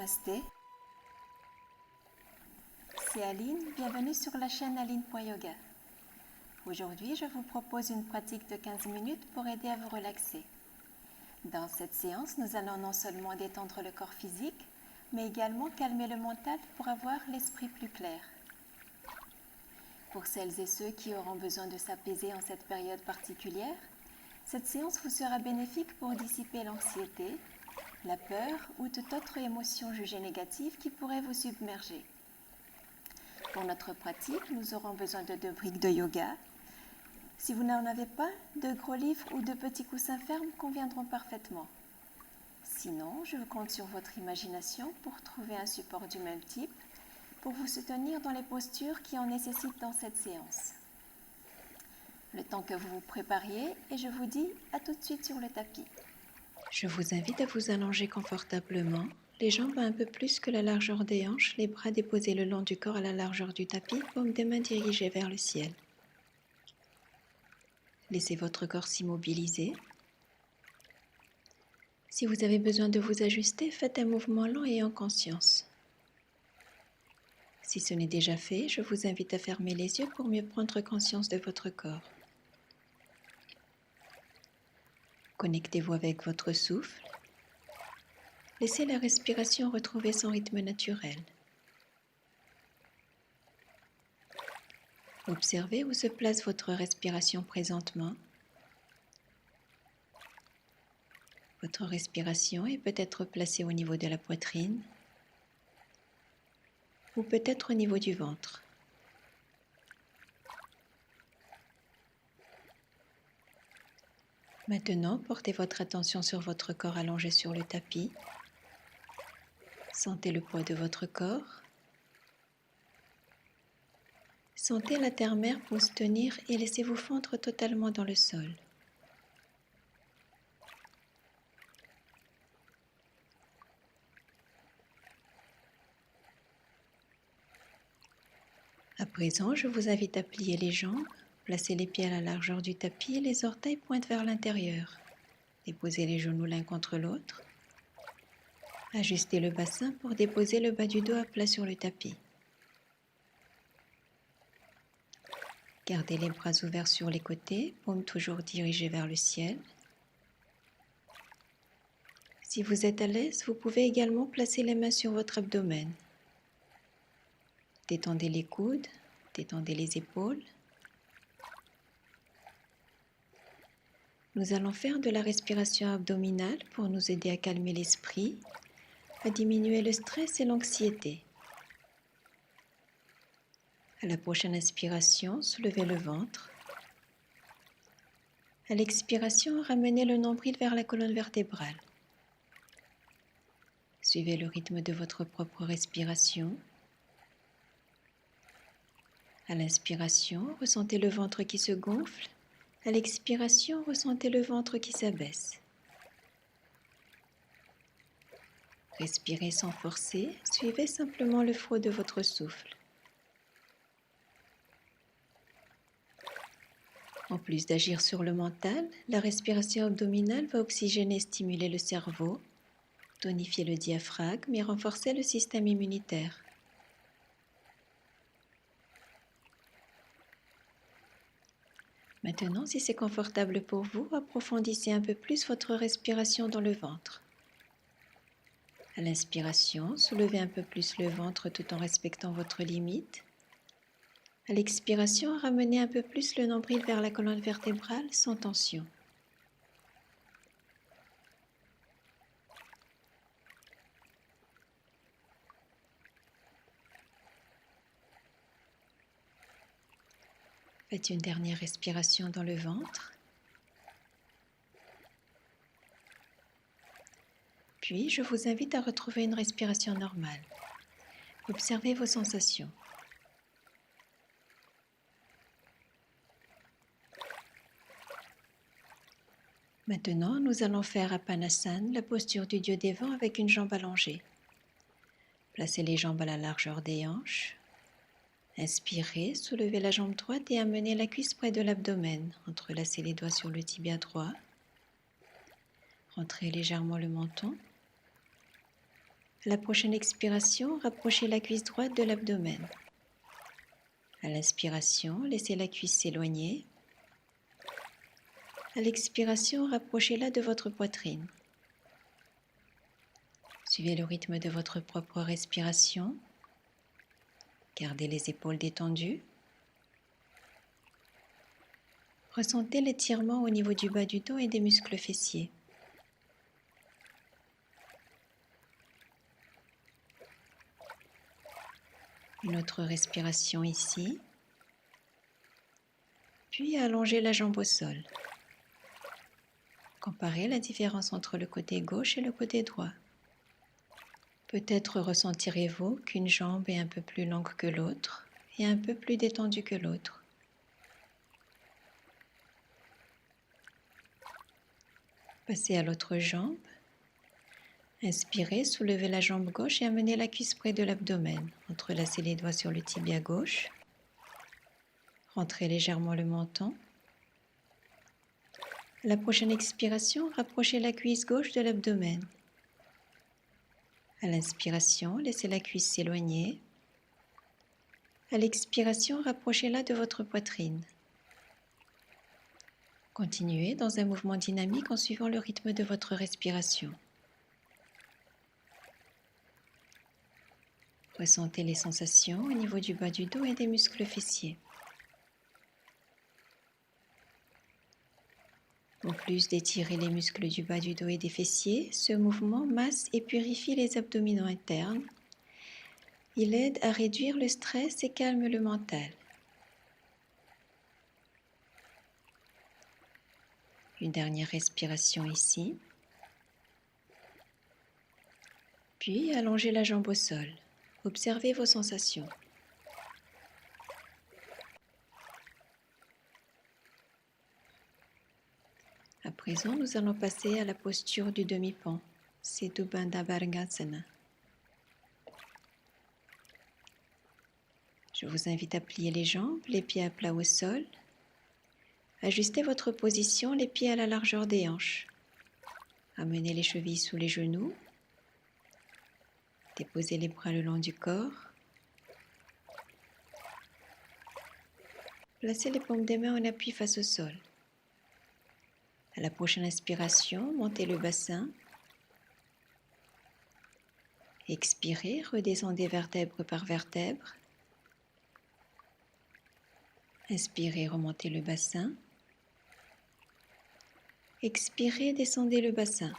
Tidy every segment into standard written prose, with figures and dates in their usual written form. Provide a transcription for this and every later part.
Namasté, c'est Aline, bienvenue sur la chaîne Aline.yoga. Aujourd'hui, je vous propose une pratique de 15 minutes pour aider à vous relaxer. Dans cette séance, nous allons non seulement détendre le corps physique, mais également calmer le mental pour avoir l'esprit plus clair. Pour celles et ceux qui auront besoin de s'apaiser en cette période particulière, cette séance vous sera bénéfique pour dissiper l'anxiété, la peur ou toute autre émotion jugée négative qui pourrait vous submerger. Pour notre pratique, nous aurons besoin de 2 briques de yoga. Si vous n'en avez pas, de gros livres ou de petits coussins fermes conviendront parfaitement. Sinon, je compte sur votre imagination pour trouver un support du même type pour vous soutenir dans les postures qui en nécessitent dans cette séance. Le temps que vous vous prépariez et je vous dis à tout de suite sur le tapis. Je vous invite à vous allonger confortablement, les jambes un peu plus que la largeur des hanches, les bras déposés le long du corps à la largeur du tapis, paumes des mains dirigées vers le ciel. Laissez votre corps s'immobiliser. Si vous avez besoin de vous ajuster, faites un mouvement lent et en conscience. Si ce n'est déjà fait, je vous invite à fermer les yeux pour mieux prendre conscience de votre corps. Connectez-vous avec votre souffle. Laissez la respiration retrouver son rythme naturel. Observez où se place votre respiration présentement. Votre respiration est peut-être placée au niveau de la poitrine ou peut-être au niveau du ventre. Maintenant, portez votre attention sur votre corps allongé sur le tapis. Sentez le poids de votre corps. Sentez la terre-mère vous tenir et laissez-vous fondre totalement dans le sol. À présent, je vous invite à plier les jambes, placer les pieds à la largeur du tapis et les orteils pointent vers l'intérieur. Déposez les genoux l'un contre l'autre. Ajustez le bassin pour déposer le bas du dos à plat sur le tapis. Gardez les bras ouverts sur les côtés, paumes toujours dirigées vers le ciel. Si vous êtes à l'aise, vous pouvez également placer les mains sur votre abdomen. Détendez les coudes, détendez les épaules. Nous allons faire de la respiration abdominale pour nous aider à calmer l'esprit, à diminuer le stress et l'anxiété. À la prochaine inspiration, soulevez le ventre. À l'expiration, ramenez le nombril vers la colonne vertébrale. Suivez le rythme de votre propre respiration. À l'inspiration, ressentez le ventre qui se gonfle. À l'expiration, ressentez le ventre qui s'abaisse. Respirez sans forcer, suivez simplement le flot de votre souffle. En plus d'agir sur le mental, la respiration abdominale va oxygéner et stimuler le cerveau, tonifier le diaphragme et renforcer le système immunitaire. Maintenant, si c'est confortable pour vous, approfondissez un peu plus votre respiration dans le ventre. À l'inspiration, soulevez un peu plus le ventre tout en respectant votre limite. À l'expiration, ramenez un peu plus le nombril vers la colonne vertébrale sans tension. Faites une dernière respiration dans le ventre. Puis, je vous invite à retrouver une respiration normale. Observez vos sensations. Maintenant, nous allons faire Apanasana, la posture du dieu des vents avec une jambe allongée. Placez les jambes à la largeur des hanches. Inspirez, soulevez la jambe droite et amenez la cuisse près de l'abdomen. Entrelacez les doigts sur le tibia droit. Rentrez légèrement le menton. À la prochaine expiration, rapprochez la cuisse droite de l'abdomen. À l'inspiration, laissez la cuisse s'éloigner. À l'expiration, rapprochez-la de votre poitrine. Suivez le rythme de votre propre respiration. Gardez les épaules détendues. Ressentez l'étirement au niveau du bas du dos et des muscles fessiers. Une autre respiration ici. Puis allongez la jambe au sol. Comparez la différence entre le côté gauche et le côté droit. Peut-être ressentirez-vous qu'une jambe est un peu plus longue que l'autre et un peu plus détendue que l'autre. Passez à l'autre jambe. Inspirez, soulevez la jambe gauche et amenez la cuisse près de l'abdomen. Entrelacez les doigts sur le tibia gauche. Rentrez légèrement le menton. À la prochaine expiration, rapprochez la cuisse gauche de l'abdomen. À l'inspiration, laissez la cuisse s'éloigner. À l'expiration, rapprochez-la de votre poitrine. Continuez dans un mouvement dynamique en suivant le rythme de votre respiration. Ressentez les sensations au niveau du bas du dos et des muscles fessiers. En plus d'étirer les muscles du bas du dos et des fessiers, ce mouvement masse et purifie les abdominaux internes. Il aide à réduire le stress et calme le mental. Une dernière respiration ici. Puis allongez la jambe au sol. Observez vos sensations. À présent, nous allons passer à la posture du demi-pont, Setu Bandha Bharangasana. Je vous invite à plier les jambes, les pieds à plat au sol. Ajustez votre position, les pieds à la largeur des hanches. Amenez les chevilles sous les genoux. Déposez les bras le long du corps. Placez les paumes des mains en appui face au sol. À la prochaine inspiration, montez le bassin. Expirez, redescendez vertèbre par vertèbre. Inspirez, remontez le bassin. Expirez, descendez le bassin.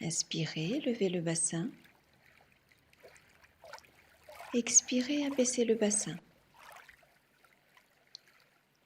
Inspirez, levez le bassin. Expirez, abaissez le bassin.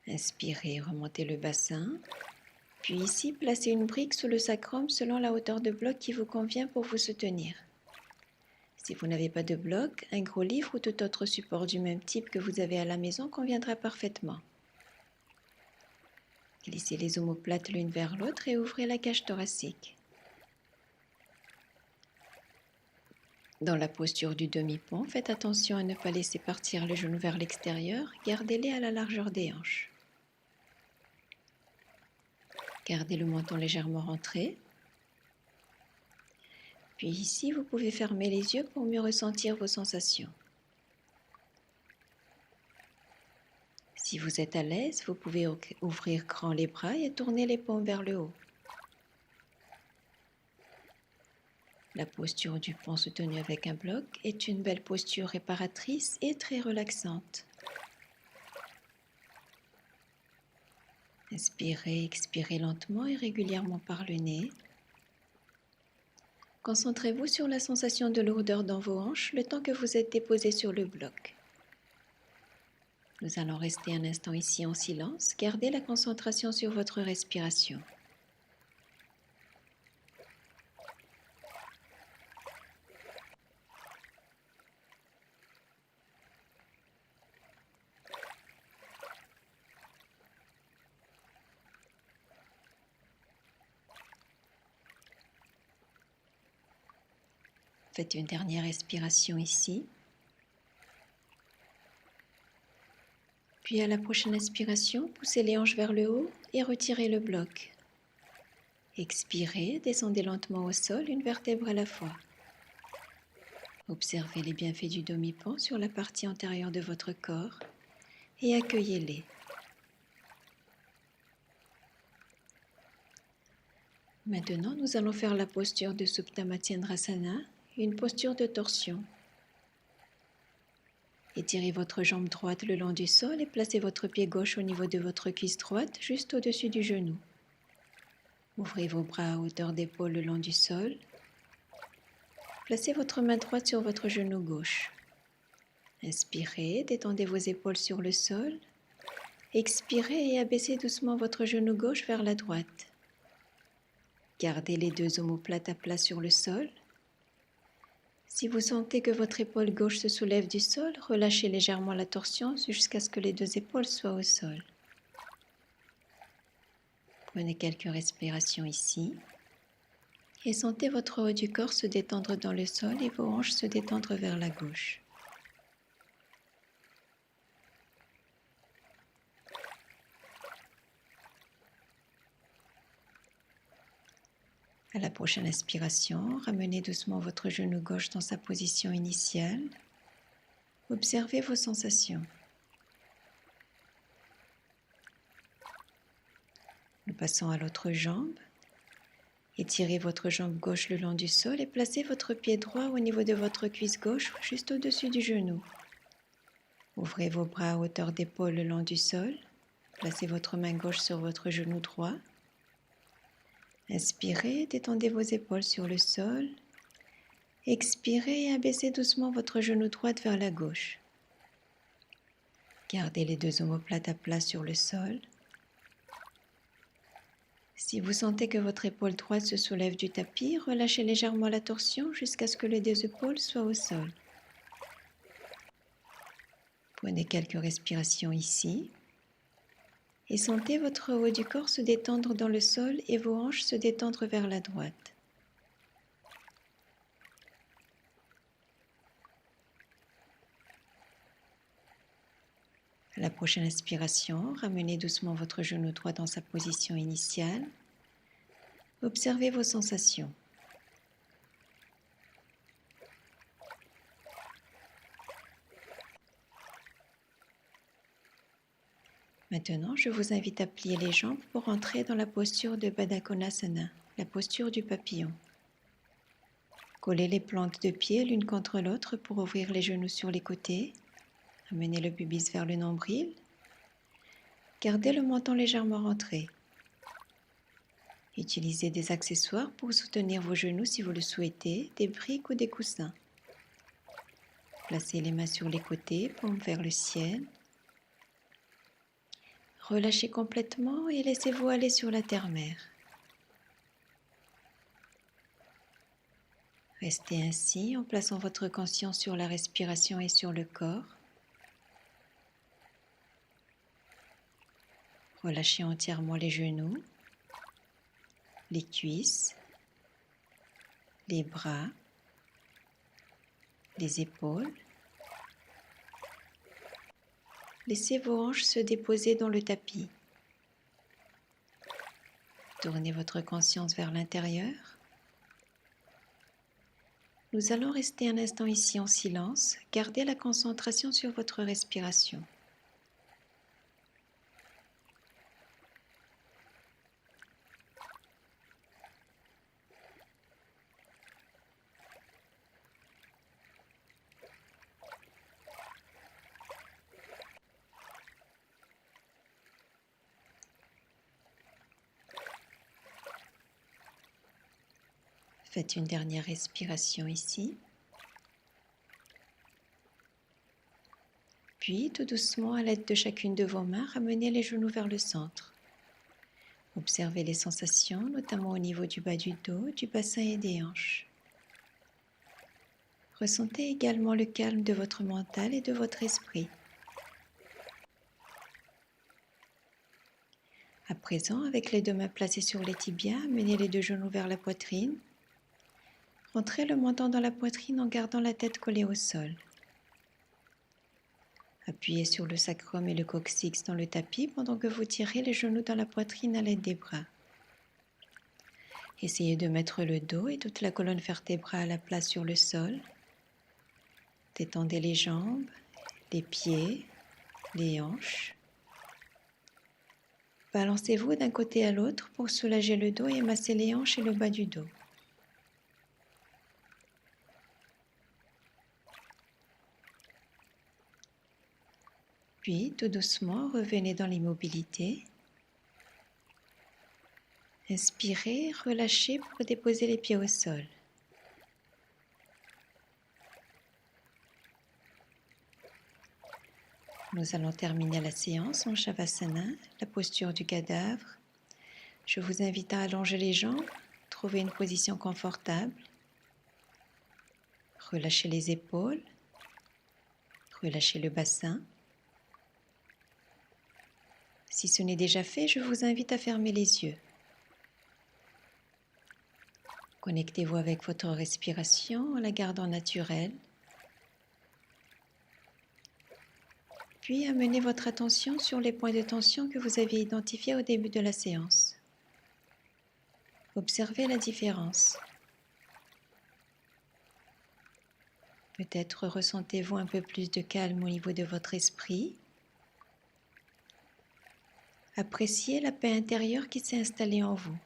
Inspirez, remontez le bassin. Puis ici, placez une brique sous le sacrum selon la hauteur de bloc qui vous convient pour vous soutenir. Si vous n'avez pas de bloc, un gros livre ou tout autre support du même type que vous avez à la maison conviendra parfaitement. Glissez les omoplates l'une vers l'autre et ouvrez la cage thoracique. Dans la posture du demi-pont, faites attention à ne pas laisser partir les genoux vers l'extérieur, gardez-les à la largeur des hanches. Gardez le menton légèrement rentré. Puis ici, vous pouvez fermer les yeux pour mieux ressentir vos sensations. Si vous êtes à l'aise, vous pouvez ouvrir grand les bras et tourner les paumes vers le haut. La posture du pont soutenu avec un bloc est une belle posture réparatrice et très relaxante. Inspirez, expirez lentement et régulièrement par le nez. Concentrez-vous sur la sensation de lourdeur dans vos hanches le temps que vous êtes déposé sur le bloc. Nous allons rester un instant ici en silence. Gardez la concentration sur votre respiration. Faites une dernière respiration ici. Puis à la prochaine inspiration, poussez les hanches vers le haut et retirez le bloc. Expirez, descendez lentement au sol, une vertèbre à la fois. Observez les bienfaits du demi-pont sur la partie antérieure de votre corps et accueillez-les. Maintenant, nous allons faire la posture de Supta Matsyendrasana, une posture de torsion. Étirez votre jambe droite le long du sol et placez votre pied gauche au niveau de votre cuisse droite, juste au-dessus du genou. Ouvrez vos bras à hauteur d'épaule le long du sol. Placez votre main droite sur votre genou gauche. Inspirez, détendez vos épaules sur le sol. Expirez et abaissez doucement votre genou gauche vers la droite. Gardez les deux omoplates à plat sur le sol. Si vous sentez que votre épaule gauche se soulève du sol, relâchez légèrement la torsion jusqu'à ce que les deux épaules soient au sol. Prenez quelques respirations ici et sentez votre haut du corps se détendre dans le sol et vos hanches se détendre vers la gauche. À la prochaine inspiration, ramenez doucement votre genou gauche dans sa position initiale. Observez vos sensations. Nous passons à l'autre jambe. Étirez votre jambe gauche le long du sol et placez votre pied droit au niveau de votre cuisse gauche, juste au-dessus du genou. Ouvrez vos bras à hauteur d'épaule le long du sol. Placez votre main gauche sur votre genou droit. Inspirez, détendez vos épaules sur le sol. Expirez et abaissez doucement votre genou droit vers la gauche. Gardez les deux omoplates à plat sur le sol. Si vous sentez que votre épaule droite se soulève du tapis, relâchez légèrement la torsion jusqu'à ce que les deux épaules soient au sol. Prenez quelques respirations ici et sentez votre haut du corps se détendre dans le sol et vos hanches se détendre vers la droite. À la prochaine inspiration, ramenez doucement votre genou droit dans sa position initiale. Observez vos sensations. Maintenant, je vous invite à plier les jambes pour entrer dans la posture de Baddha Konasana, la posture du papillon. Collez les plantes de pied l'une contre l'autre pour ouvrir les genoux sur les côtés. Amenez le pubis vers le nombril. Gardez le menton légèrement rentré. Utilisez des accessoires pour soutenir vos genoux si vous le souhaitez, des briques ou des coussins. Placez les mains sur les côtés, paumes vers le ciel. Relâchez complètement et laissez-vous aller sur la terre-mère. Restez ainsi en plaçant votre conscience sur la respiration et sur le corps. Relâchez entièrement les genoux, les cuisses, les bras, les épaules. Laissez vos hanches se déposer dans le tapis. Tournez votre conscience vers l'intérieur. Nous allons rester un instant ici en silence. Gardez la concentration sur votre respiration. Faites une dernière respiration ici. Puis, tout doucement, à l'aide de chacune de vos mains, ramenez les genoux vers le centre. Observez les sensations, notamment au niveau du bas du dos, du bassin et des hanches. Ressentez également le calme de votre mental et de votre esprit. À présent, avec les deux mains placées sur les tibias, amenez les deux genoux vers la poitrine. Rentrez le menton dans la poitrine en gardant la tête collée au sol. Appuyez sur le sacrum et le coccyx dans le tapis pendant que vous tirez les genoux dans la poitrine à l'aide des bras. Essayez de mettre le dos et toute la colonne vertébrale à plat sur le sol. Détendez les jambes, les pieds, les hanches. Balancez-vous d'un côté à l'autre pour soulager le dos et masser les hanches et le bas du dos. Puis, tout doucement, revenez dans l'immobilité. Inspirez, relâchez pour déposer les pieds au sol. Nous allons terminer la séance en Shavasana, la posture du cadavre. Je vous invite à allonger les jambes, trouver une position confortable. Relâchez les épaules, relâchez le bassin. Si ce n'est déjà fait, je vous invite à fermer les yeux. Connectez-vous avec votre respiration en la gardant naturelle. Puis amenez votre attention sur les points de tension que vous avez identifiés au début de la séance. Observez la différence. Peut-être ressentez-vous un peu plus de calme au niveau de votre esprit. Appréciez la paix intérieure qui s'est installée en vous.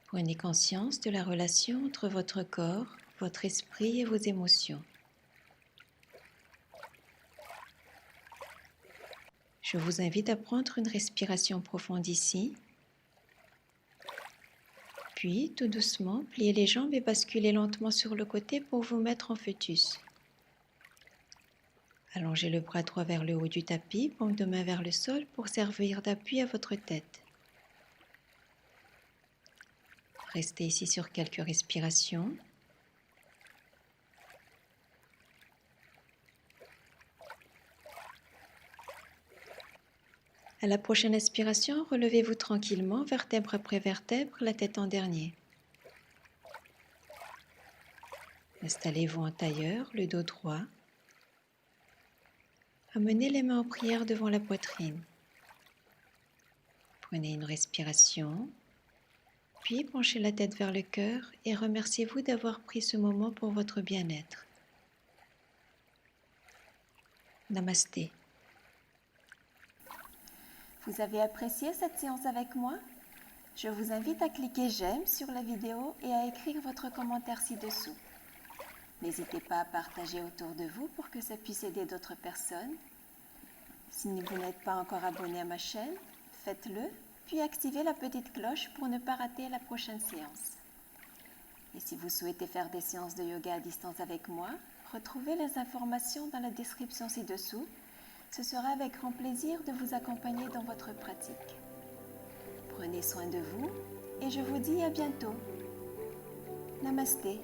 Prenez conscience de la relation entre votre corps, votre esprit et vos émotions. Je vous invite à prendre une respiration profonde ici. Puis, tout doucement, pliez les jambes et basculez lentement sur le côté pour vous mettre en fœtus. Allongez le bras droit vers le haut du tapis, paume de main vers le sol pour servir d'appui à votre tête. Restez ici sur quelques respirations. À la prochaine inspiration, relevez-vous tranquillement, vertèbre après vertèbre, la tête en dernier. Installez-vous en tailleur, le dos droit. Amenez les mains en prière devant la poitrine. Prenez une respiration, puis penchez la tête vers le cœur et remerciez-vous d'avoir pris ce moment pour votre bien-être. Namasté. Vous avez apprécié cette séance avec moi? Je vous invite à cliquer j'aime sur la vidéo et à écrire votre commentaire ci-dessous. N'hésitez pas à partager autour de vous pour que ça puisse aider d'autres personnes. Si vous n'êtes pas encore abonné à ma chaîne, faites-le, puis activez la petite cloche pour ne pas rater la prochaine séance. Et si vous souhaitez faire des séances de yoga à distance avec moi, retrouvez les informations dans la description ci-dessous. Ce sera avec grand plaisir de vous accompagner dans votre pratique. Prenez soin de vous et je vous dis à bientôt. Namasté.